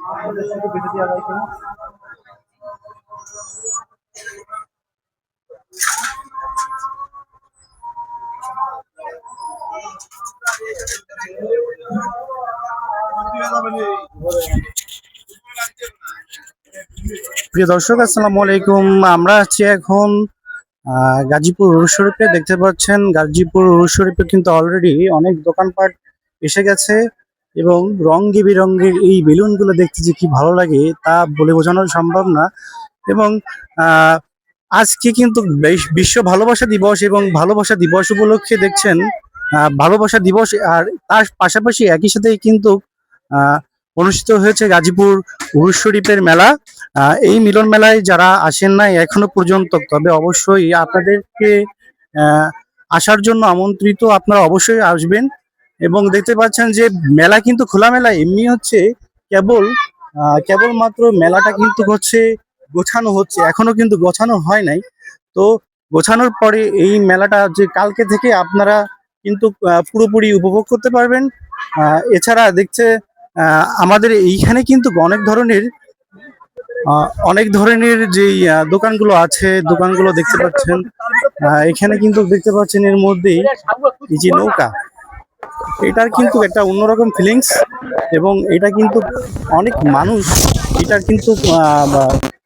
প্রিয় দর্শক, আসসালামু আলাইকুম। আমরা আছি এখন গাজীপুর উরুস শরীফে। দেখতে পাচ্ছেন গাজীপুর উরুস শরীফে কিন্তু অলরেডি অনেক দোকানপাট এসে গেছে এবং রঙে বেরঙের এই বেলুনগুলো দেখতে যে কি ভালো লাগে তা বলে বোঝানো সম্ভব না। এবং আহ, আজকে কিন্তু বিশ্ব ভালোবাসা দিবস, এবং ভালোবাসা দিবস উপলক্ষে দেখছেন ভালোবাসা দিবস, আর তার পাশাপাশি একই সাথে কিন্তু আহ, অনুষ্ঠিত হয়েছে গাজীপুর উরুস শরীফের মেলা। এই মিলন মেলায় যারা আসেন নাই এখনো পর্যন্ত, তবে অবশ্যই আপনাদেরকে আহ, আসার জন্য আমন্ত্রিত। আপনারা অবশ্যই আসবেন। এবং দেখতে পাচ্ছেন যে মেলা কিন্তু খোলামেলা এমনি হচ্ছে, কেবল কেবলমাত্র মেলাটা কিন্তু হচ্ছে গোছানো হচ্ছে, এখনো কিন্তু গোছানো হয় নাই। তো গোছানোর পরে এই মেলাটা যে কালকে থেকে আপনারা কিন্তু পুরোপুরি উপভোগ করতে পারবেন। এছাড়া দেখছে আমাদের এইখানে কিন্তু অনেক ধরনের যেই দোকানগুলো আছে, দোকানগুলো দেখতে পাচ্ছেন। এখানে কিন্তু দেখতে পাচ্ছেন এর মধ্যেই এই যে নৌকা, এটার কিন্তু একটা অন্যরকম ফিলিংস। এবং এটা কিন্তু অনেক মানুষ এটা কিন্তু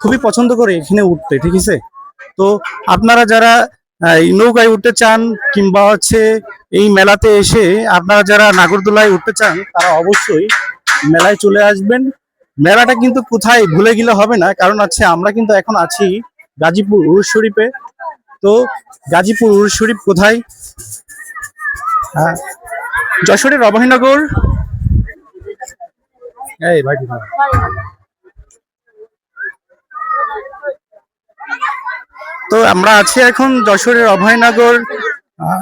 খুবই পছন্দ করে এখানে উঠতে, ঠিক আছে? তো আপনারা যারা এই নৌকায় উঠতে চান, কিংবা হচ্ছে এই মেলাতে এসে আপনারা যারা নাগরদোলায় উঠতে চান, তারা অবশ্যই মেলায় চলে আসবেন। মেলাটা কিন্তু কোথায় ভুলে গেলে হবে না, কারণ হচ্ছে আমরা কিন্তু এখন আছি গাজীপুর উরুস শরীফে। তো গাজীপুর উরুস শরীফ কোথায়? আহ, যশোরের অভয়নগর। এই ভাই, তো আমরা আছি এখন যশোরের অভয়নগর। আহ,